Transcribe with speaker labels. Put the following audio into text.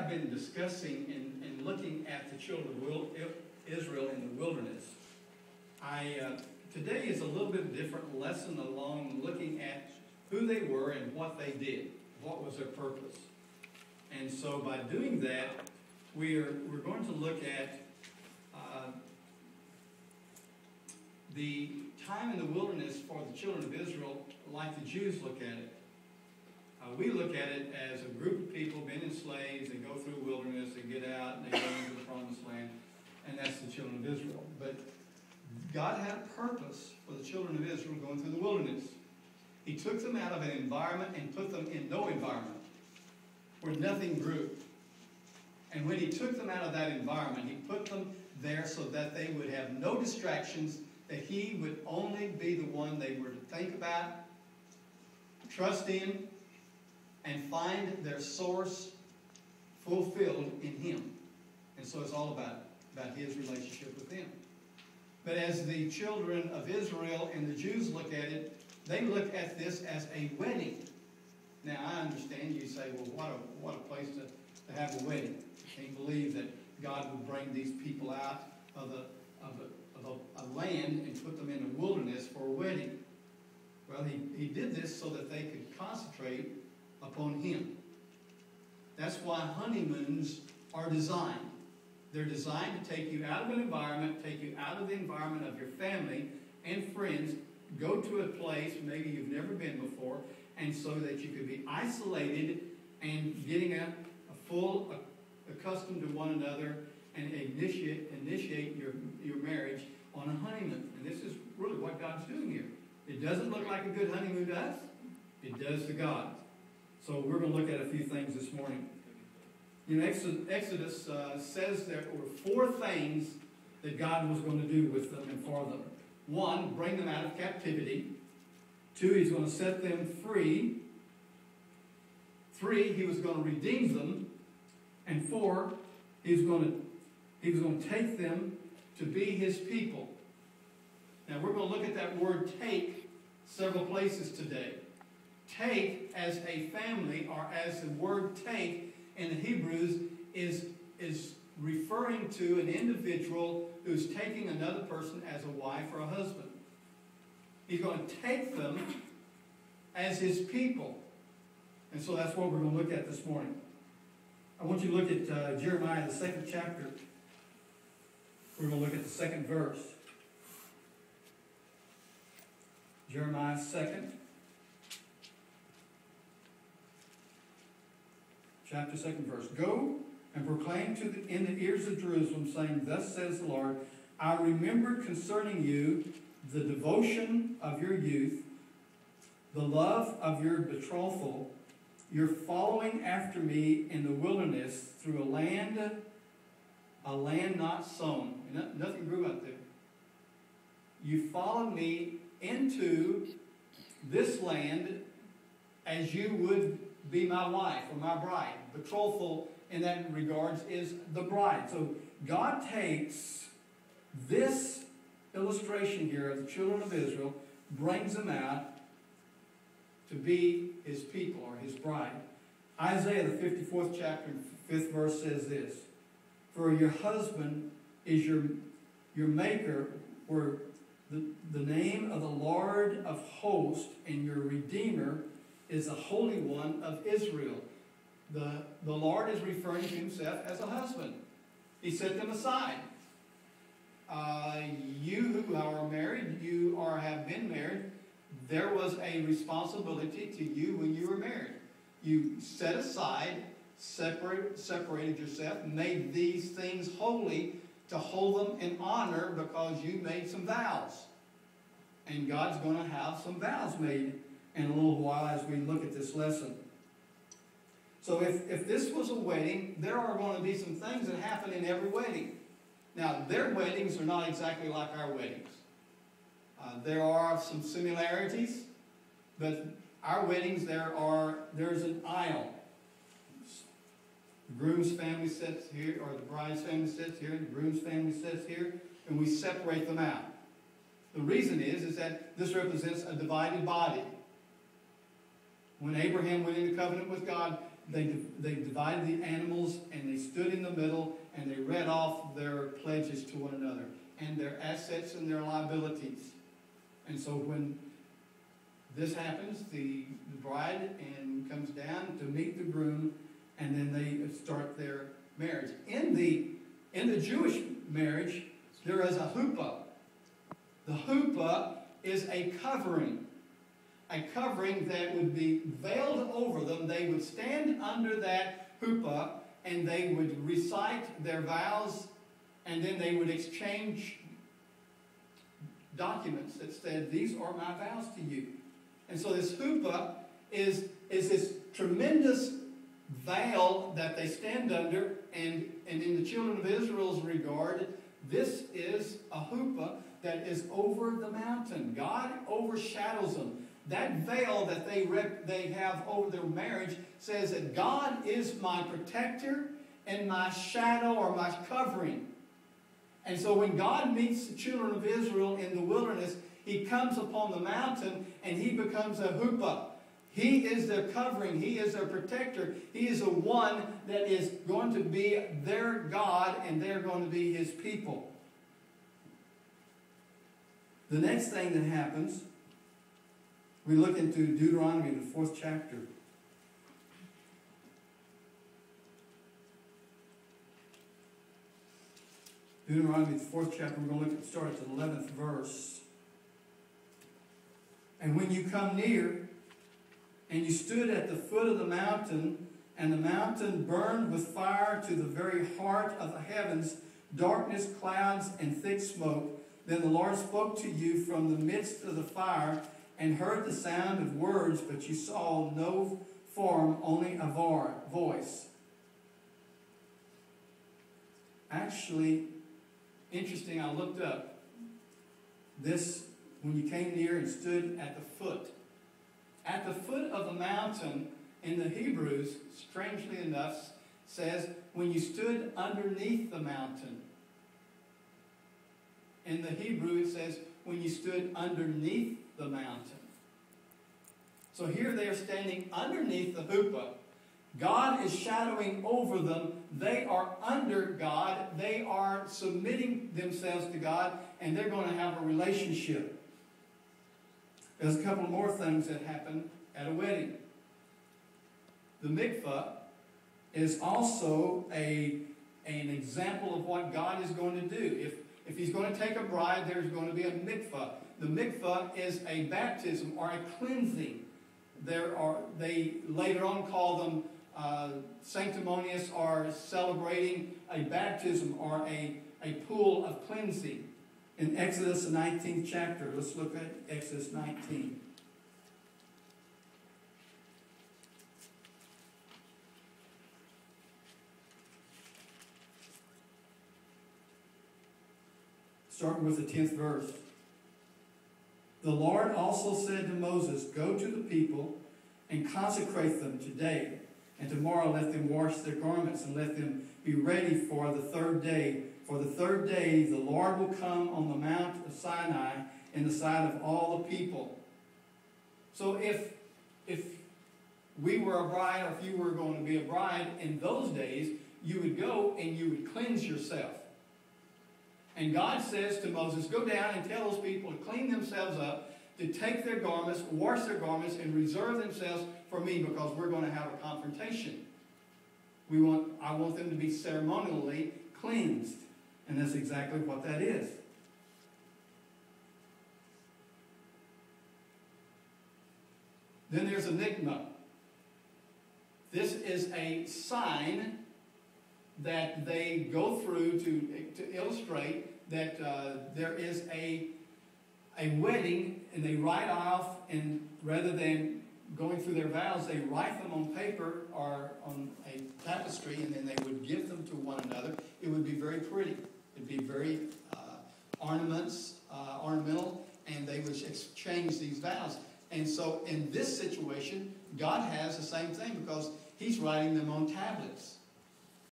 Speaker 1: have been discussing and looking at the children of Israel in the wilderness. Today is a little bit different lesson along looking at who they were and what they did, what was their purpose. And so by doing that, we're going to look at the time in the wilderness for the children of Israel like the Jews look at it. We look at it as a group of people been enslaved, they go through the wilderness, they get out, and they go into the promised land, and that's the children of Israel. But God had a purpose for the children of Israel going through the wilderness. He took them out of an environment and put them in no environment where nothing grew. And when he took them out of that environment, he put them there so that they would have no distractions, that he would only be the one they were to think about, trust in, and find their source fulfilled in him. And so it's all about his relationship with them. But as the children of Israel and the Jews look at it, they look at this as a wedding. Now, I understand you say, well, what a place to have a wedding. I can't believe that God would bring these people out of a land and put them in a wilderness for a wedding. Well, he did this so that they could concentrate upon him. That's why honeymoons are designed. They're designed to take you out of an environment, take you out of the environment of your family and friends, go to a place maybe you've never been before, and so that you could be isolated and getting a full accustomed to one another and initiate your marriage on a honeymoon. And this is really what God's doing here. It doesn't look like a good honeymoon to us. It does to God. So we're going to look at a few things this morning. You know, Exodus says there were 4 things that God was going to do with them and for them. 1, bring them out of captivity. 2, he's going to set them free. 3, he was going to redeem them. And 4, he was going to take them to be his people. Now we're going to look at that word take several places today. Take as a family, or as the word take in the Hebrews is referring to an individual who's taking another person as a wife or a husband. He's going to take them as his people. And so that's what we're going to look at this morning. I want you to look at Jeremiah, the 2nd chapter. We're going to look at the 2nd verse. Jeremiah 2nd. Chapter 2nd verse. Go and proclaim in the ears of Jerusalem, saying, Thus says the Lord, I remembered concerning you the devotion of your youth, the love of your betrothal, your following after me in the wilderness through a land not sown. Nothing grew up there. You followed me into this land as you would be my wife or my bride. Betrothal in that regards is the bride. So God takes this illustration here of the children of Israel, brings them out to be his people or his bride. Isaiah, the 54th chapter, 5th verse says this, For your husband is your maker, where the name of the Lord of hosts, and your Redeemer is the Holy One of Israel. The Lord is referring to himself as a husband. He set them aside. You who are married, have been married, there was a responsibility to you when you were married. You set aside, separated yourself, made these things holy to hold them in honor because you made some vows. And God's going to have some vows made in a little while as we look at this lesson. So if this was a wedding, there are going to be some things that happen in every wedding. Now, their weddings are not exactly like our weddings. There are some similarities, but our weddings, there's an aisle. The groom's family sits here, or the bride's family sits here, the groom's family sits here, and we separate them out. The reason is that this represents a divided body. When Abraham went into covenant with God, they divided the animals, and they stood in the middle, and they read off their pledges to one another, and their assets and their liabilities. And so when this happens, the bride comes down to meet the groom, and then they start their marriage. In the Jewish marriage, there is a huppah. The huppah is a covering that would be veiled over them. They would stand under that huppah, and they would recite their vows, and then they would exchange documents that said, "These are my vows to you." And so this huppah is this tremendous veil that they stand under, and in the children of Israel's regard, this is a huppah that is over the mountain. God overshadows them. That veil that they have over their marriage says that God is my protector and my shadow or my covering. And so when God meets the children of Israel in the wilderness, he comes upon the mountain and he becomes a huppah. He is their covering. He is their protector. He is the one that is going to be their God, and they're going to be his people. The next thing that happens, we look into Deuteronomy, the 4th chapter. Deuteronomy, the 4th chapter, we're going to look at, start at the 11th verse. "And when you come near, and you stood at the foot of the mountain, and the mountain burned with fire to the very heart of the heavens, darkness, clouds, and thick smoke, then the Lord spoke to you from the midst of the fire, and heard the sound of words, but you saw no form, only a voice." Actually, interesting, I looked up this, when you came near and stood at the foot. At the foot of the mountain, in the Hebrews, strangely enough, says, when you stood underneath the mountain. In the Hebrew, it says, when you stood underneath the mountain. So here they are standing underneath the huppah. God is shadowing over them. They are under God. They are submitting themselves to God, and they're going to have a relationship. There's a couple more things that happen at a wedding. The mikvah is also an example of what God is going to do. If he's going to take a bride, there's going to be a mikvah. The mikvah is a baptism or a cleansing. They later on call them sanctimonious, or celebrating a baptism or a pool of cleansing. In Exodus, the 19th chapter, let's look at Exodus 19. Starting with the 10th verse. "The Lord also said to Moses, Go to the people and consecrate them today, and tomorrow let them wash their garments, and let them be ready for the 3rd day. For the 3rd day the Lord will come on the Mount of Sinai in the sight of all the people." So if we were a bride, or if you were going to be a bride in those days, you would go and you would cleanse yourself. And God says to Moses, go down and tell those people to clean themselves up, to take their garments, wash their garments, and reserve themselves for me, because we're going to have a confrontation. I want them to be ceremonially cleansed. And that's exactly what that is. Then there's a nigma. This is a sign that they go through to illustrate that there is a wedding, and they write off, and rather than going through their vows, they write them on paper or on a tapestry, and then they would give them to one another. It would be very pretty. It'd be very ornamental, and they would exchange these vows. And so in this situation, God has the same thing, because he's writing them on tablets.